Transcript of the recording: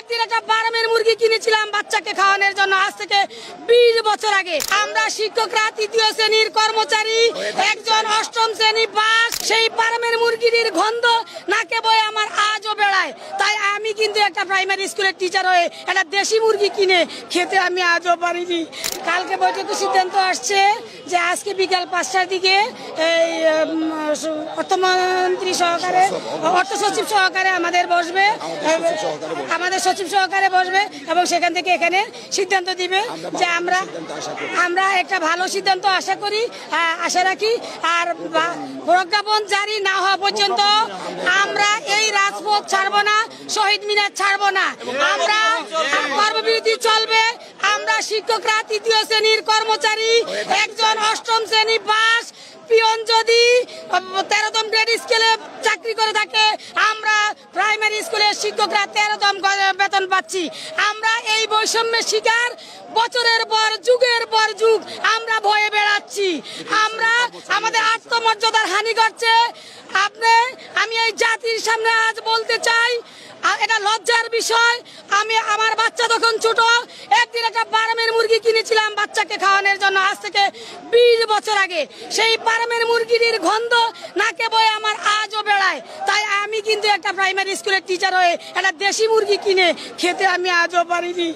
একদিন একটা ফার্মের মুরগি কিনেছিলাম বাচ্চাকে খাওয়ানোর জন্য, আজ থেকে 20 বছর আগে। আমরা শিক্ষকরা 3য় শ্রেণীর কর্মচারী, একজন 8ম শ্রেণী পাস। সেই ফার্মের মুরগির গন্ধ নাকে বয়ে আমার আজও বেড়ায়। তাই আমি কিন্তু একটা প্রাইমারি স্কুলের টিচার হয়ে একটা দেশি মুরগি কিনে খেতে আমি আজও পারিনি। কালকে বৈঠকে সিদ্ধান্ত আসছে যে আজকে বিকাল 5টার দিকে এই অর্থমন্ত্রী সহকারে, অর্থ সচিব সহকারে আমাদের বসবে, আমাদের সচিব সহকারে বসবে এবং সেখান থেকে এখানে সিদ্ধান্ত দিবে যে আমরা একটা ভালো সিদ্ধান্ত আশা রাখি। আর প্রজ্ঞাপন জারি না হওয়া পর্যন্ত আমরা এই রাজপথ ছাড়বো না, শহীদ মিনার ছাড়বো না, আমরা কর্মবিরতি চলবে। আমরা শিক্ষকরা 3য় শ্রেণীর কর্মচারী, একজন 8ম শ্রেণী পাস। পিয়ন যদি 13তম গ্রেড স্কেলে চাকরি করে থাকে, আমরা প্রাইমারি স্কুলের শিক্ষকরা 13তম বেতন পাচ্ছি। আমরা এই বৈষম্যের শিকার, বছরের পর যুগের পর যুগ আমরা ভয়ে বেড়াচ্ছি। আমরা আমাদের আত্মমর্যাদার হানি করছে। আমি এই জাতির সামনে আজ বলতে চাই, এটা লজ্জার বিষয়। আমার বাচ্চা তখন ছোট, একদিন একটা ফার্মের মুরগি কিনেছিলাম বাচ্চাকে খাওয়ানোর জন্য, আজ থেকে 20 বছর আগে। সেই ফার্মের মুরগির গন্ধ নাকে বয়ে আমার আজও বেড়ায়। তাই আমি কিন্তু একটা প্রাইমারি স্কুলের টিচার হয়ে একটা দেশি মুরগি কিনে খেতে আমি আজও পারিনি।